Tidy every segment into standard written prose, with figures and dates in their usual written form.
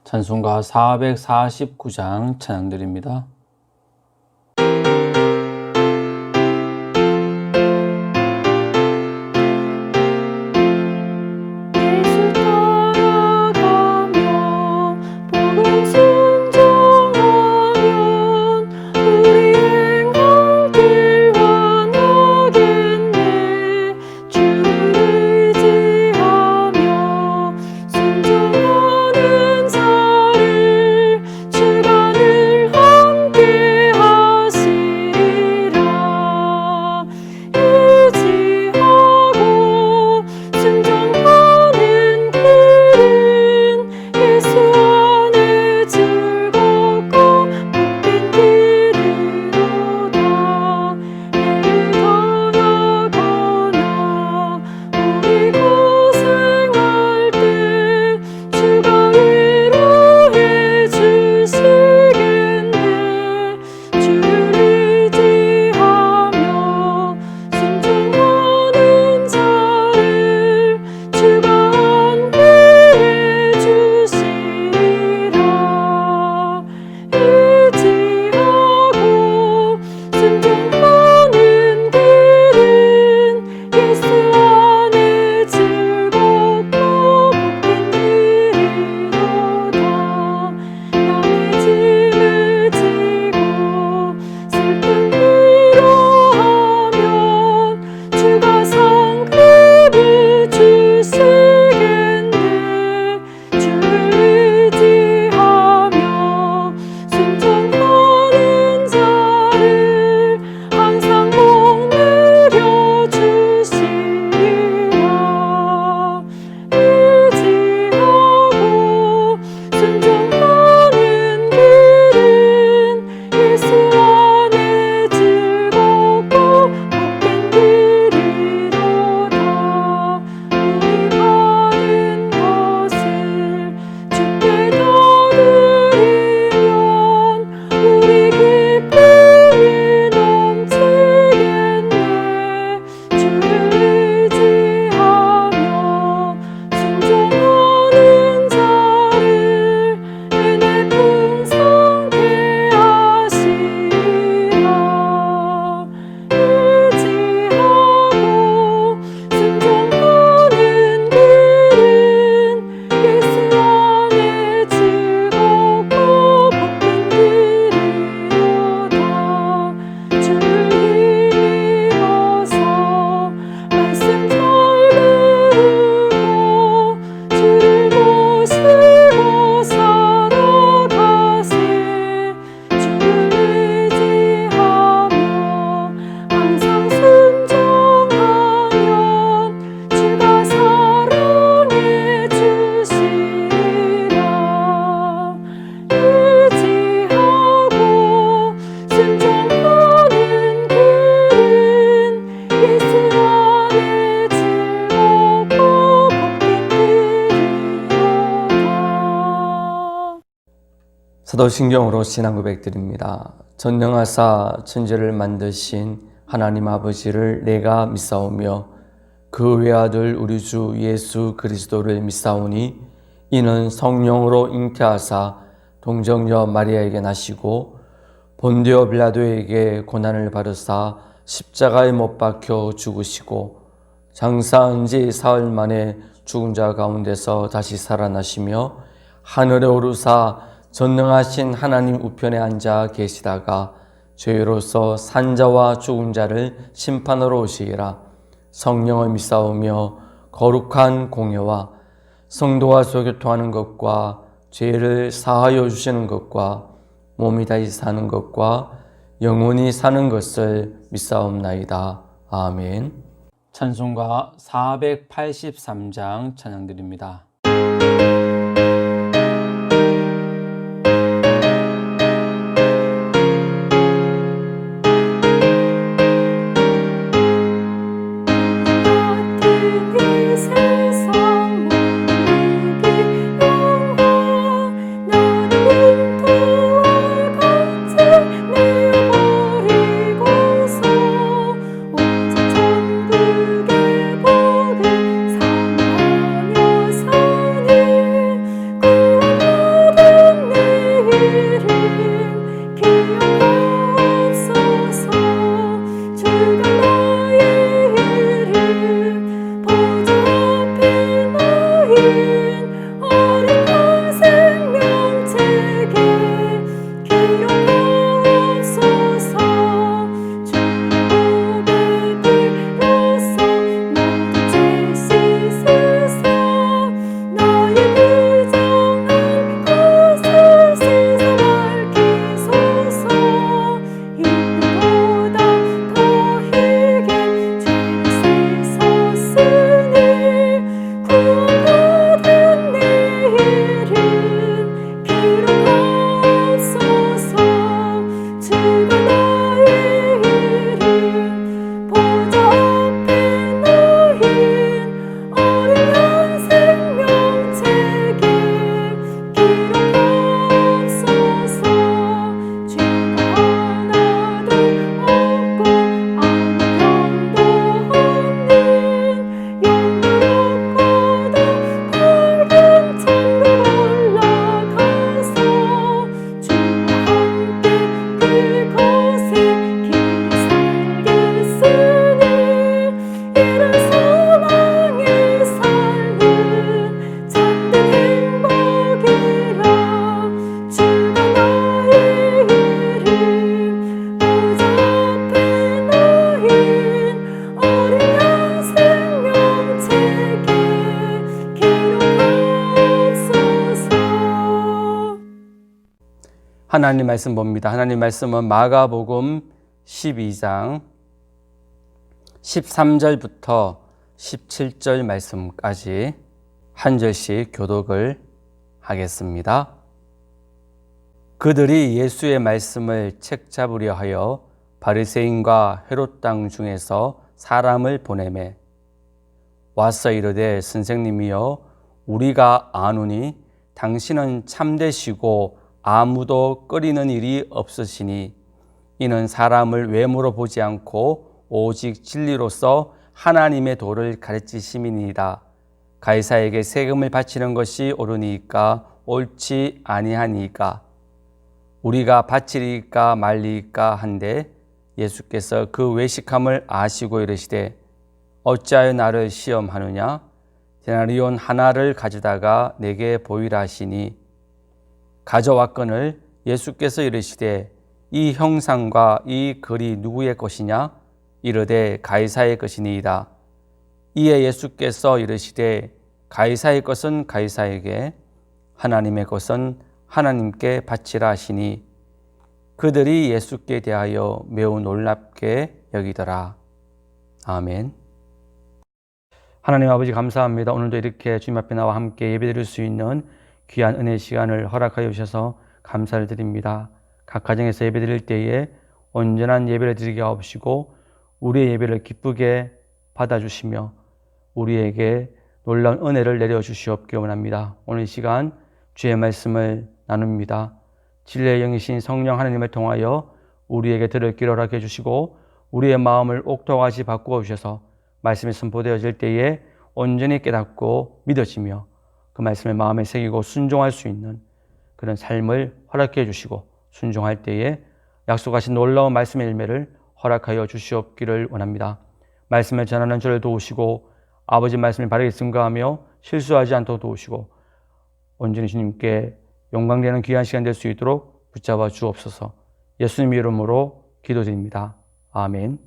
찬송가 449장 찬양드립니다. 사도신경으로 신앙 고백드립니다. 전능하사 천지를 만드신 하나님 아버지를 내가 믿사오며 그 외아들 우리 주 예수 그리스도를 믿사오니 이는 성령으로 잉태하사 동정녀 마리아에게 나시고 본디오 빌라도에게 고난을 받으사 십자가에 못 박혀 죽으시고 장사한 지 사흘 만에 죽은 자 가운데서 다시 살아나시며 하늘에 오르사 전능하신 하나님 우편에 앉아 계시다가 죄로서 산 자와 죽은 자를 심판하러 오시리라. 성령을 믿사오며 거룩한 공예와 성도와 소교통하는 것과 죄를 사하여 주시는 것과 몸이 다시 사는 것과 영원히 사는 것을 믿사옵나이다. 아멘. 찬송가 483장 찬양드립니다. 오직 천국의 복을 상하며 하나님 말씀 봅니다. 하나님 말씀은 마가복음 12장 13절부터 17절 말씀까지 한 절씩 교독을 하겠습니다. 그들이 예수의 말씀을 책잡으려 하여 바리새인과 헤롯 땅 중에서 사람을 보내매 와서 이르되 선생님이여 우리가 아노니 당신은 참되시고 아무도 꺼리는 일이 없으시니 이는 사람을 외모로 보지 않고 오직 진리로서 하나님의 도를 가르치심이니이다. 가이사에게 세금을 바치는 것이 옳으니까 옳지 아니하니까 우리가 바치리까 말리까 한데 예수께서 그 외식함을 아시고 이르시되 어찌하여 나를 시험하느냐 데나리온 하나를 가져다가 내게 보이라 하시니 가져왔거늘 예수께서 이르시되 이 형상과 이 글이 누구의 것이냐 이르되 가이사의 것이니이다. 이에 예수께서 이르시되 가이사의 것은 가이사에게 하나님의 것은 하나님께 바치라 하시니 그들이 예수께 대하여 매우 놀랍게 여기더라. 아멘. 하나님 아버지 감사합니다. 오늘도 이렇게 주님 앞에 나와 함께 예배드릴 수 있는 귀한 은혜 시간을 허락하여 주셔서 감사를 드립니다. 각 가정에서 예배드릴 때에 온전한 예배를 드리게 하옵시고 우리의 예배를 기쁘게 받아주시며 우리에게 놀라운 은혜를 내려주시옵기를 원합니다. 오늘 이 시간 주의 말씀을 나눕니다. 진리의 영이신 성령 하나님을 통하여 우리에게 들을 길을 허락해 주시고 우리의 마음을 옥토같이 바꾸어 주셔서 말씀이 선포되어질 때에 온전히 깨닫고 믿어지며 그 말씀을 마음에 새기고 순종할 수 있는 그런 삶을 허락해 주시고 순종할 때에 약속하신 놀라운 말씀의 열매를 허락하여 주시옵기를 원합니다. 말씀을 전하는 저를 도우시고 아버지 말씀을 바르게 증거하며 실수하지 않도록 도우시고 온전히 주님께 영광되는 귀한 시간 될 수 있도록 붙잡아 주옵소서. 예수님의 이름으로 기도드립니다. 아멘.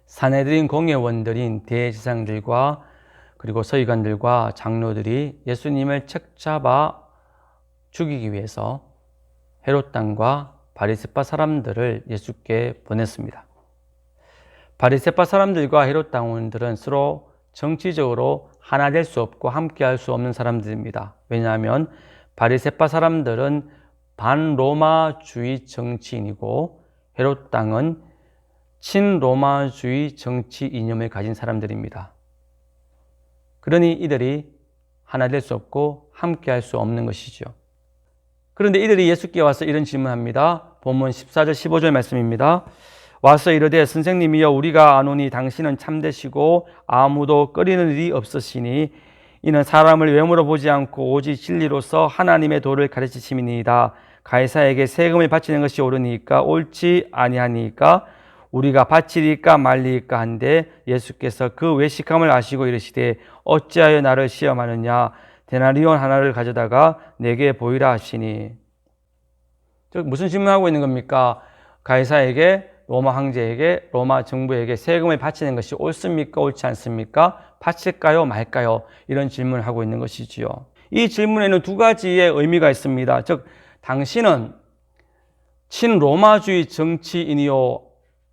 산헤드린 공회원들인 대제사장들과 그리고 서기관들과 장로들이 예수님을 책잡아 죽이기 위해서 헤롯 땅과 바리새파 사람들을 예수께 보냈습니다. 바리새파 사람들과 헤롯 당원들은 서로 정치적으로 하나 될 수 없고 함께 할 수 없는 사람들입니다. 왜냐하면 바리새파 사람들은 반로마주의 정치인이고 헤롯 당은 친로마주의 정치 이념을 가진 사람들입니다. 그러니 이들이 하나 될 수 없고 함께 할 수 없는 것이죠. 그런데 이들이 예수께 와서 이런 질문합니다. 본문 14절 15절 말씀입니다. 와서 이르되 선생님이여 우리가 아노니 당신은 참되시고 아무도 꺼리는 일이 없으시니 이는 사람을 외모로 보지 않고 오직 진리로서 하나님의 도를 가르치심이니이다. 가이사에게 세금을 바치는 것이 옳으니까 옳지 아니하니까 우리가 바치리까 말리까 한데 예수께서 그 외식함을 아시고 이르시되 어찌하여 나를 시험하느냐 데나리온 하나를 가져다가 내게 보이라 하시니. 즉 무슨 질문하고 있는 겁니까? 가이사에게 로마 황제에게 로마 정부에게 세금을 바치는 것이 옳습니까? 옳지 않습니까? 바칠까요? 말까요? 이런 질문을 하고 있는 것이지요. 이 질문에는 두 가지의 의미가 있습니다. 즉 당신은 친로마주의 정치인이요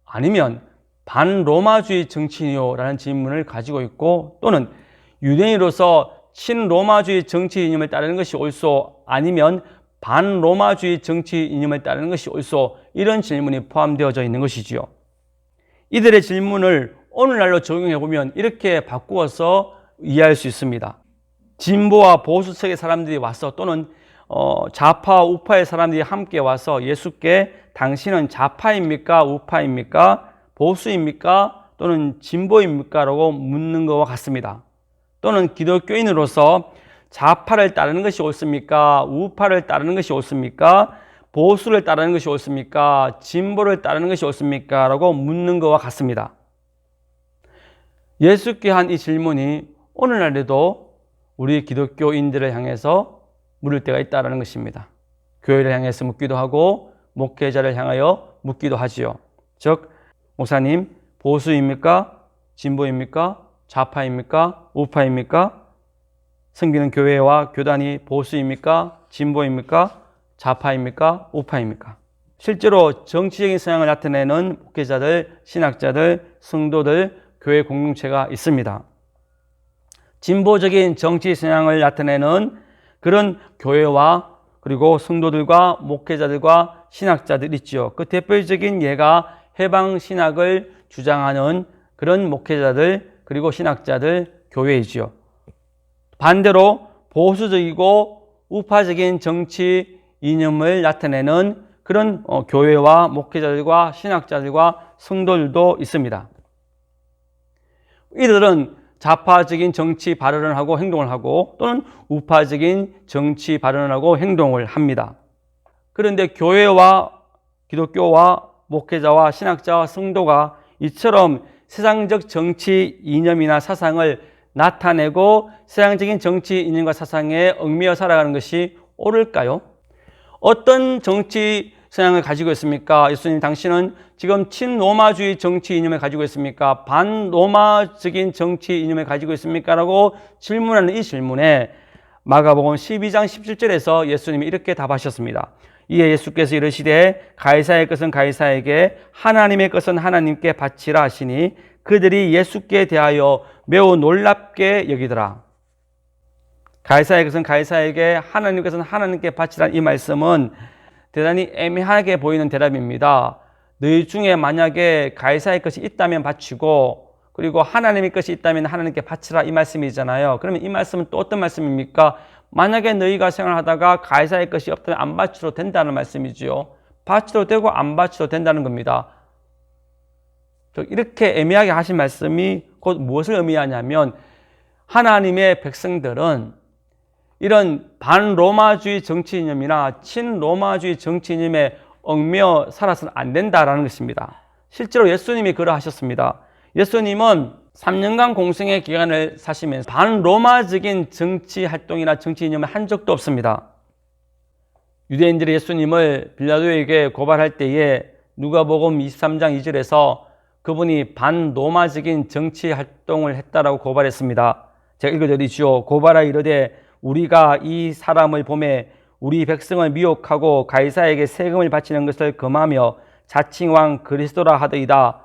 아니면 반로마주의 정치인이요 라는 질문을 가지고 있고 또는 유대인으로서 친로마주의 정치 이념을 따르는 것이 옳소 아니면 반로마주의 정치 이념을 따르는 것이 옳소 이런 질문이 포함되어져 있는 것이지요. 이들의 질문을 오늘날로 적용해 보면 이렇게 바꾸어서 이해할 수 있습니다. 진보와 보수 측의 사람들이 와서 또는 좌파와 우파의 사람들이 함께 와서 예수께 당신은 좌파입니까? 우파입니까? 보수입니까? 또는 진보입니까? 라고 묻는 것과 같습니다. 또는 기독교인으로서 좌파를 따르는 것이 옳습니까? 우파를 따르는 것이 옳습니까? 보수를 따르는 것이 옳습니까? 진보를 따르는 것이 옳습니까? 라고 묻는 것과 같습니다. 예수께 한 이 질문이 오늘날에도 우리 기독교인들을 향해서 물을 때가 있다는 것입니다. 교회를 향해서 묻기도 하고 목회자를 향하여 묻기도 하지요. 즉 목사님 보수입니까? 진보입니까? 좌파입니까? 우파입니까? 섬기는 교회와 교단이 보수입니까? 진보입니까? 좌파입니까? 우파입니까? 실제로 정치적인 성향을 나타내는 목회자들, 신학자들, 성도들, 교회 공동체가 있습니다. 진보적인 정치 성향을 나타내는 그런 교회와 그리고 성도들과 목회자들과 신학자들 있죠. 그 대표적인 예가 해방 신학을 주장하는 그런 목회자들 그리고 신학자들 교회이지요. 반대로 보수적이고 우파적인 정치 이념을 나타내는 그런 교회와 목회자들과 신학자들과 성도들도 있습니다. 이들은 좌파적인 정치 발언을 하고 행동을 하고 또는 우파적인 정치 발언을 하고 행동을 합니다. 그런데 교회와 기독교와 목회자와 신학자와 성도가 이처럼 세상적 정치 이념이나 사상을 나타내고 세상적인 정치 이념과 사상에 얽매여 살아가는 것이 옳을까요? 어떤 정치 성향을 가지고 있습니까? 예수님 당신은 지금 친로마주의 정치 이념을 가지고 있습니까? 반로마적인 정치 이념을 가지고 있습니까? 라고 질문하는 이 질문에 마가복음 12장 17절에서 예수님이 이렇게 답하셨습니다. 이에 예수께서 이르시되 가이사의 것은 가이사에게 하나님의 것은 하나님께 바치라 하시니 그들이 예수께 대하여 매우 놀랍게 여기더라. 가이사의 것은 가이사에게 하나님의 것은 하나님께 바치라 이 말씀은 대단히 애매하게 보이는 대답입니다. 너희 중에 만약에 가이사의 것이 있다면 바치고 그리고 하나님의 것이 있다면 하나님께 바치라 이 말씀이잖아요. 그러면 이 말씀은 또 어떤 말씀입니까? 만약에 너희가 생활하다가 가이사의 것이 없다면 안 바쳐도 된다는 말씀이지요. 바쳐도 되고 안 바쳐도 된다는 겁니다. 이렇게 애매하게 하신 말씀이 곧 무엇을 의미하냐면 하나님의 백성들은 이런 반로마주의 정치 이념이나 친로마주의 정치 이념에 얽매여 살아서는 안 된다라는 것입니다. 실제로 예수님이 그러하셨습니다. 예수님은 3년간 공생의 기간을 사시면서 반로마적인 정치 활동이나 정치 이념을 한 적도 없습니다. 유대인들이 예수님을 빌라도에게 고발할 때에 누가복음 23장 2절에서 그분이 반로마적인 정치 활동을 했다라고 고발했습니다. 제가 읽어드리죠. 고발하 이르되 우리가 이 사람을 보매 우리 백성을 미혹하고 가이사에게 세금을 바치는 것을 금하며 자칭 왕 그리스도라 하더이다.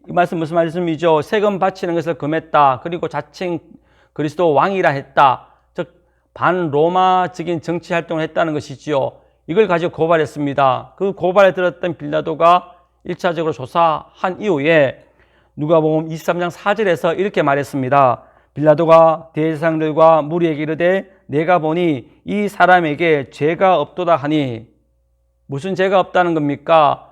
이 말씀 무슨 말씀이죠? 세금 바치는 것을 금했다. 그리고 자칭 그리스도 왕이라 했다. 즉 반로마적인 정치 활동을 했다는 것이지요. 이걸 가지고 고발했습니다. 그 고발을 들었던 빌라도가 1차적으로 조사한 이후에 누가복음 23장 4절에서 이렇게 말했습니다. 빌라도가 대제사장들과 무리에게 이르되 내가 보니 이 사람에게 죄가 없도다 하니 무슨 죄가 없다는 겁니까?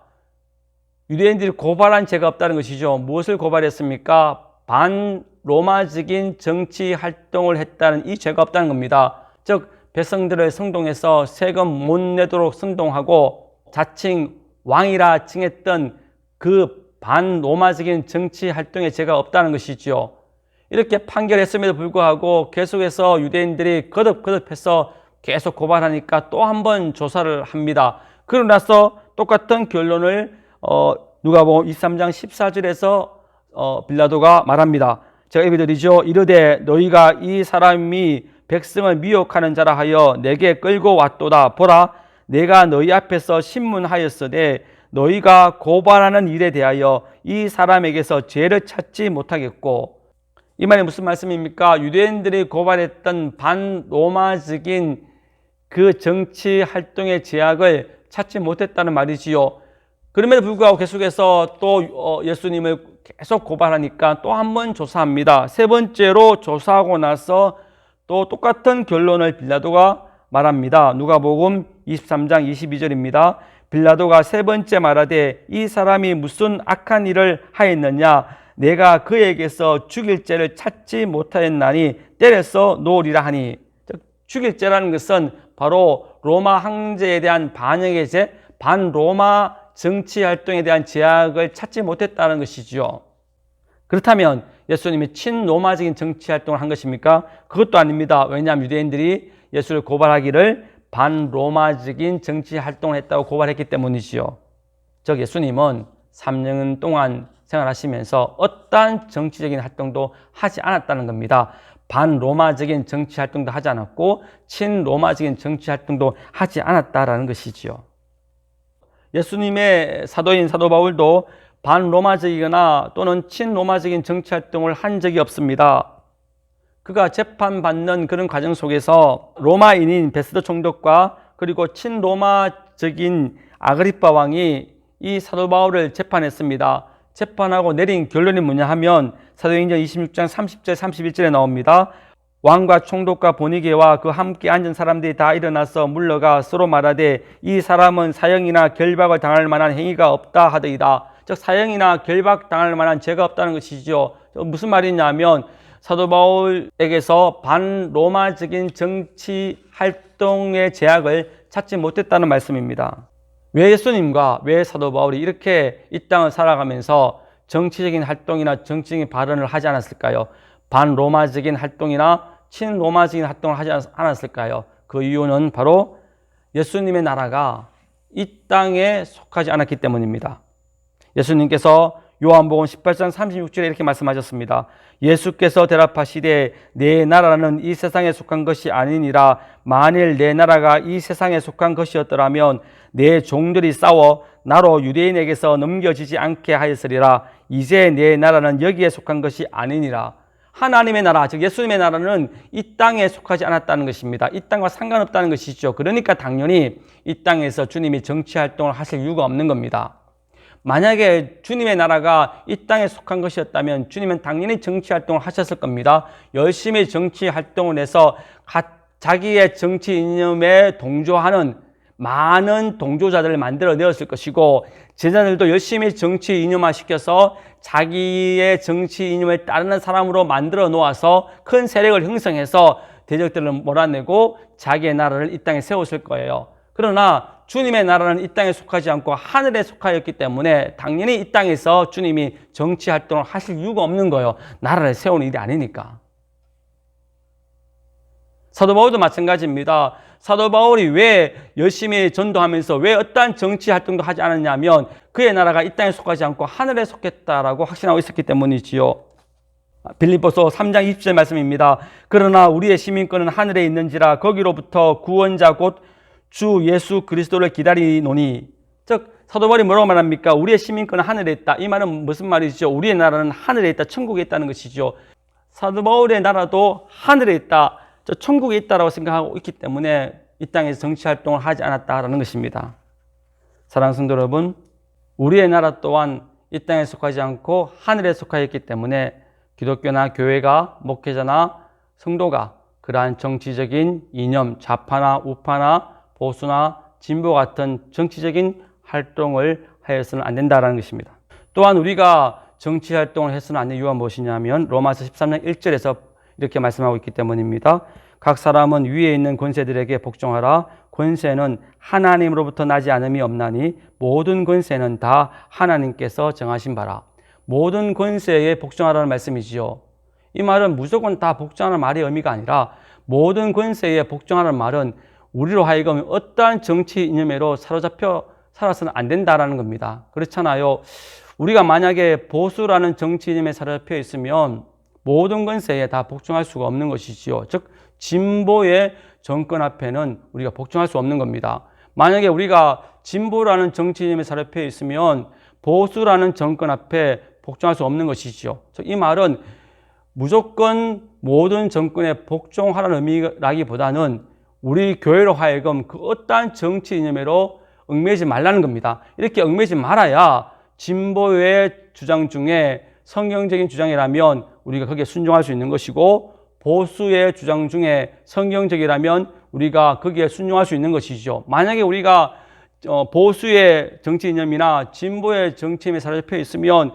유대인들이 고발한 죄가 없다는 것이죠. 무엇을 고발했습니까? 반로마적인 정치 활동을 했다는 이 죄가 없다는 겁니다. 즉 백성들을 성동해서 세금 못 내도록 선동하고 자칭 왕이라 칭했던 그 반로마적인 정치 활동에 죄가 없다는 것이죠. 이렇게 판결했음에도 불구하고 계속해서 유대인들이 거듭거듭해서 계속 고발하니까 또 한 번 조사를 합니다. 그러고 나서 똑같은 결론을 누가복음 23장 14절에서 빌라도가 말합니다. 제가 읽어드리죠. 이르되 너희가 이 사람이 백성을 미혹하는 자라 하여 내게 끌고 왔도다. 보라 내가 너희 앞에서 신문하였으되 너희가 고발하는 일에 대하여 이 사람에게서 죄를 찾지 못하겠고 이 말이 무슨 말씀입니까? 유대인들이 고발했던 반로마적인 그 정치 활동의 제약을 찾지 못했다는 말이지요. 그럼에도 불구하고 계속해서 또 예수님을 계속 고발하니까 또 한 번 조사합니다. 세 번째로 조사하고 나서 또 똑같은 결론을 빌라도가 말합니다. 누가복음 23장 22절입니다. 빌라도가 세 번째 말하되 이 사람이 무슨 악한 일을 하였느냐 내가 그에게서 죽일 죄를 찾지 못하였나니 때려서 놓으리라 하니 죽일 죄라는 것은 바로 로마 황제에 대한 반역의 죄, 반로마 정치 활동에 대한 제약을 찾지 못했다는 것이죠. 그렇다면 예수님이 친로마적인 정치 활동을 한 것입니까? 그것도 아닙니다. 왜냐하면 유대인들이 예수를 고발하기를 반로마적인 정치 활동을 했다고 고발했기 때문이지요. 즉 예수님은 3년 동안 생활하시면서 어떠한 정치적인 활동도 하지 않았다는 겁니다. 반로마적인 정치 활동도 하지 않았고 친로마적인 정치 활동도 하지 않았다라는 것이지요. 예수님의 사도인 사도 바울도 반로마적이거나 또는 친로마적인 정치 활동을 한 적이 없습니다. 그가 재판받는 그런 과정 속에서 로마인인 베스도 총독과 그리고 친로마적인 아그리빠 왕이 이 사도 바울을 재판했습니다. 재판하고 내린 결론이 뭐냐 하면 사도행전 26장 30절 31절에 나옵니다. 왕과 총독과 보니게와 그 함께 앉은 사람들이 다 일어나서 물러가 서로 말하되 이 사람은 사형이나 결박을 당할 만한 행위가 없다 하더이다. 즉 사형이나 결박 당할 만한 죄가 없다는 것이죠. 무슨 말이냐면 사도 바울에게서 반로마적인 정치 활동의 제약을 찾지 못했다는 말씀입니다. 왜 예수님과 왜 사도 바울이 이렇게 이 땅을 살아가면서 정치적인 활동이나 정치적인 발언을 하지 않았을까요? 반로마적인 활동이나 친로마적인 활동을 하지 않았을까요? 그 이유는 바로 예수님의 나라가 이 땅에 속하지 않았기 때문입니다. 예수님께서 요한복음 18장 36절에 이렇게 말씀하셨습니다. 예수께서 대답하시되 내 나라는 이 세상에 속한 것이 아니니라. 만일 내 나라가 이 세상에 속한 것이었더라면 내 종들이 싸워 나로 유대인에게서 넘겨지지 않게 하였으리라. 이제 내 나라는 여기에 속한 것이 아니니라. 하나님의 나라, 즉 예수님의 나라는 이 땅에 속하지 않았다는 것입니다. 이 땅과 상관없다는 것이죠. 그러니까 당연히 이 땅에서 주님이 정치 활동을 하실 이유가 없는 겁니다. 만약에 주님의 나라가 이 땅에 속한 것이었다면 주님은 당연히 정치 활동을 하셨을 겁니다. 열심히 정치 활동을 해서 자기의 정치 이념에 동조하는 많은 동조자들을 만들어 내었을 것이고 제자들도 열심히 정치 이념화 시켜서 자기의 정치 이념을 따르는 사람으로 만들어 놓아서 큰 세력을 형성해서 대적들을 몰아내고 자기의 나라를 이 땅에 세웠을 거예요. 그러나 주님의 나라는 이 땅에 속하지 않고 하늘에 속하였기 때문에 당연히 이 땅에서 주님이 정치 활동을 하실 이유가 없는 거예요. 나라를 세우는 일이 아니니까. 사도 바울도 마찬가지입니다. 사도 바울이 왜 열심히 전도하면서 왜 어떠한 정치 활동도 하지 않았냐면 그의 나라가 이 땅에 속하지 않고 하늘에 속했다라고 확신하고 있었기 때문이지요. 빌립보서 3장 20절 말씀입니다. 그러나 우리의 시민권은 하늘에 있는지라 거기로부터 구원자 곧 주 예수 그리스도를 기다리노니. 즉 사도 바울이 뭐라고 말합니까? 우리의 시민권은 하늘에 있다. 이 말은 무슨 말이죠? 우리의 나라는 하늘에 있다, 천국에 있다는 것이죠. 사도 바울의 나라도 하늘에 있다, 저 천국에 있다라고 생각하고 있기 때문에 이 땅에서 정치 활동을 하지 않았다라는 것입니다. 사랑하는 성도 여러분, 우리의 나라 또한 이 땅에 속하지 않고 하늘에 속하였기 때문에 기독교나 교회가 목회자나 성도가 그러한 정치적인 이념, 좌파나 우파나 보수나 진보 같은 정치적인 활동을 하여서는 안 된다는 것입니다. 또한 우리가 정치 활동을 해서는 안 되는 이유가 무엇이냐면 로마서 13장 1절에서 이렇게 말씀하고 있기 때문입니다. 각 사람은 위에 있는 권세들에게 복종하라. 권세는 하나님으로부터 나지 않음이 없나니 모든 권세는 다 하나님께서 정하신 바라. 모든 권세에 복종하라는 말씀이지요. 이 말은 무조건 다 복종하는 말의 의미가 아니라 모든 권세에 복종하라는 말은 우리로 하여금 어떠한 정치 이념으로 사로잡혀 살아서는 안 된다라는 겁니다. 그렇잖아요. 우리가 만약에 보수라는 정치 이념에 사로잡혀 있으면 모든 권세에 다 복종할 수가 없는 것이지요. 즉 진보의 정권 앞에는 우리가 복종할 수 없는 겁니다. 만약에 우리가 진보라는 정치 이념에 사로잡혀 있으면 보수라는 정권 앞에 복종할 수 없는 것이지요. 즉 이 말은 무조건 모든 정권에 복종하라는 의미라기보다는 우리 교회로 하여금 그 어떠한 정치 이념으로 얽매이지 말라는 겁니다. 이렇게 얽매이지 말아야 진보의 주장 중에 성경적인 주장이라면 우리가 거기에 순종할 수 있는 것이고 보수의 주장 중에 성경적이라면 우리가 거기에 순종할 수 있는 것이죠. 만약에 우리가 보수의 정치 이념이나 진보의 정치 이념에 사로잡혀 있으면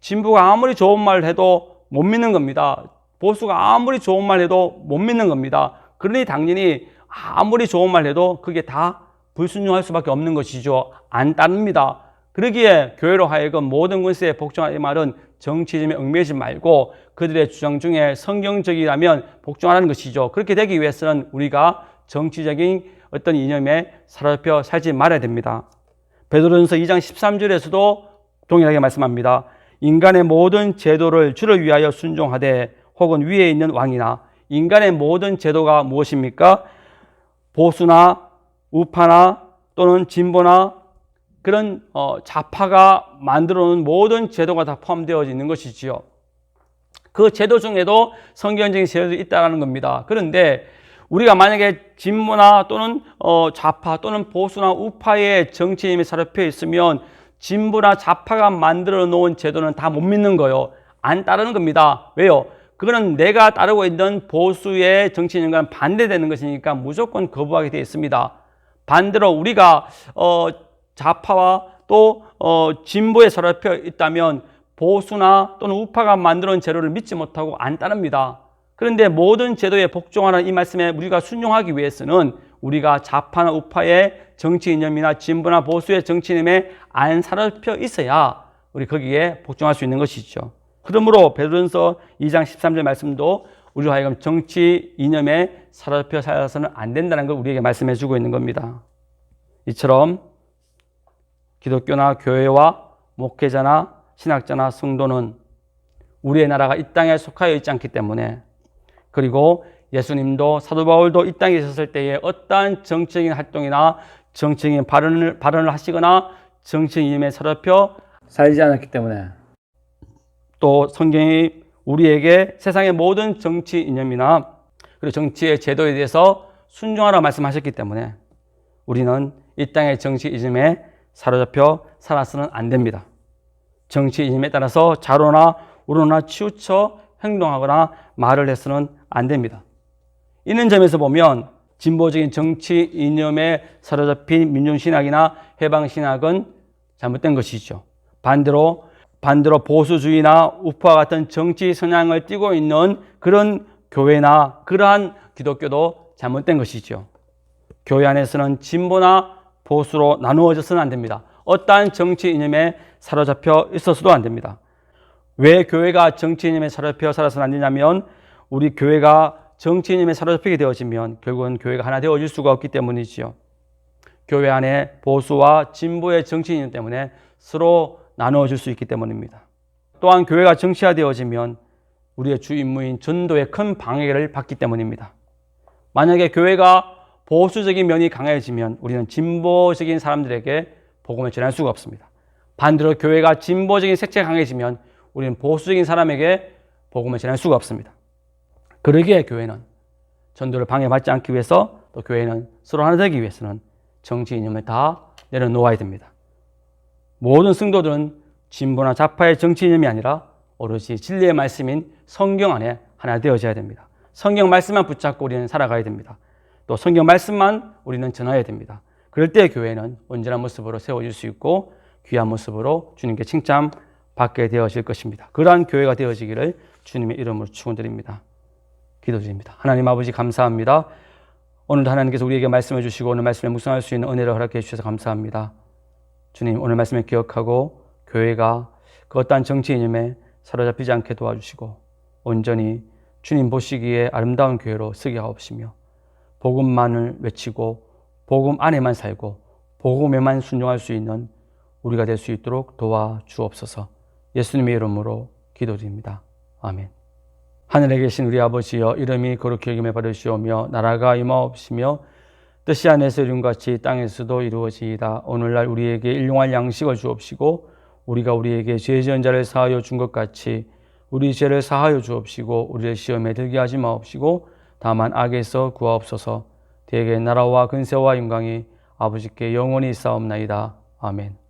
진보가 아무리 좋은 말을 해도 못 믿는 겁니다. 보수가 아무리 좋은 말 해도 못 믿는 겁니다. 그러니 당연히 아무리 좋은 말 해도 그게 다 불순종할 수밖에 없는 것이죠. 안 따릅니다. 그러기에 교회로 하여금 모든 권세에 복종하는 말은 정치즘에 얽매이지 말고 그들의 주장 중에 성경적이라면 복종하라는 것이죠. 그렇게 되기 위해서는 우리가 정치적인 어떤 이념에 사로잡혀 살지 말아야 됩니다. 베드로전서 2장 13절에서도 동일하게 말씀합니다. 인간의 모든 제도를 주를 위하여 순종하되 혹은 위에 있는 왕이나 인간의 모든 제도가 무엇입니까? 보수나 우파나 또는 진보나 그런 좌파가 만들어 놓은 모든 제도가 다 포함되어 있는 것이지요. 그 제도 중에도 성경적인 제도도 있다는 겁니다. 그런데 우리가 만약에 진보나 또는 좌파 또는 보수나 우파의 정치인이 사로잡혀 있으면 진보나 좌파가 만들어 놓은 제도는 다 못 믿는 거예요. 안 따르는 겁니다. 왜요? 그거는 내가 따르고 있는 보수의 정치인과는 반대되는 것이니까 무조건 거부하게 되어 있습니다. 반대로 우리가 좌파와 또 진보에 사로잡혀 있다면 보수나 또는 우파가 만들어 놓은 제도를 믿지 못하고 안 따릅니다. 그런데 모든 제도에 복종하는 이 말씀에 우리가 순종하기 위해서는 우리가 좌파나 우파의 정치 이념이나 진보나 보수의 정치 이념에 안 사로잡혀 있어야 우리 거기에 복종할 수 있는 것이죠. 그러므로 베드로전서 2장 13절 말씀도 우리로 하여금 정치 이념에 사로잡혀 살아서는 안 된다는 걸 우리에게 말씀해 주고 있는 겁니다. 이처럼 기독교나 교회와 목회자나 신학자나 성도는 우리의 나라가 이 땅에 속하여 있지 않기 때문에, 그리고 예수님도 사도 바울도 이 땅에 있었을 때에 어떠한 정치적인 활동이나 정치적인 발언을 하시거나 정치 이념에 사로잡혀 살지 않았기 때문에, 또 성경이 우리에게 세상의 모든 정치 이념이나 그리고 정치의 제도에 대해서 순종하라 말씀하셨기 때문에 우리는 이 땅의 정치 이념에 사로잡혀 살아서는 안 됩니다. 정치 이념에 따라서 좌로나 우로나 치우쳐 행동하거나 말을 해서는 안 됩니다. 이런 점에서 보면 진보적인 정치 이념에 사로잡힌 민중신학이나 해방신학은 잘못된 것이죠. 반대로 보수주의나 우파와 같은 정치 성향을 띠고 있는 그런 교회나 그러한 기독교도 잘못된 것이죠. 교회 안에서는 진보나 보수로 나누어져서는 안 됩니다. 어떠한 정치 이념에 사로잡혀 있어서도 안 됩니다. 왜 교회가 정치 이념에 사로잡혀 살아서는 안 되냐면, 우리 교회가 정치 이념에 사로잡히게 되어지면 결국은 교회가 하나 되어질 수가 없기 때문이지요. 교회 안에 보수와 진보의 정치 이념 때문에 서로 나누어질 수 있기 때문입니다. 또한 교회가 정치화되어지면 우리의 주 임무인 전도에 큰 방해를 받기 때문입니다. 만약에 교회가 보수적인 면이 강해지면 우리는 진보적인 사람들에게 복음을 전할 수가 없습니다. 반대로 교회가 진보적인 색채가 강해지면 우리는 보수적인 사람에게 복음을 전할 수가 없습니다. 그러기에 교회는 전도를 방해받지 않기 위해서, 또 교회는 서로 하나 되기 위해서는 정치 이념을 다 내려놓아야 됩니다. 모든 성도들은 진보나 좌파의 정치 이념이 아니라 오로지 진리의 말씀인 성경 안에 하나 되어져야 됩니다. 성경 말씀만 붙잡고 우리는 살아가야 됩니다. 또 성경 말씀만 우리는 전해야 됩니다. 그럴 때 교회는 온전한 모습으로 세워질 수 있고 귀한 모습으로 주님께 칭찬받게 되어질 것입니다. 그러한 교회가 되어지기를 주님의 이름으로 축원드립니다. 기도드립니다. 하나님 아버지 감사합니다. 오늘도 하나님께서 우리에게 말씀해 주시고 오늘 말씀에 묵상할 수 있는 은혜를 허락해 주셔서 감사합니다. 주님, 오늘 말씀을 기억하고 교회가 그 어떠한 정치 이념에 사로잡히지 않게 도와주시고 온전히 주님 보시기에 아름다운 교회로 쓰게 하옵시며 복음만을 외치고 복음 안에만 살고 복음에만 순종할 수 있는 우리가 될 수 있도록 도와주옵소서. 예수님의 이름으로 기도드립니다. 아멘. 하늘에 계신 우리 아버지여, 이름이 거룩히 여김을 받으시오며 나라가 임하옵시며 뜻이 하늘에서 이룬같이 땅에서도 이루어지이다. 오늘날 우리에게 일용할 양식을 주옵시고 우리가 우리에게 죄 지은 자를 사하여 준 것 같이 우리 죄를 사하여 주옵시고 우리를 시험에 들게 하지 마옵시고 다만 악에서 구하옵소서. 대개 나라와 근세와 영광이 아버지께 영원히 있사옵나이다. 아멘.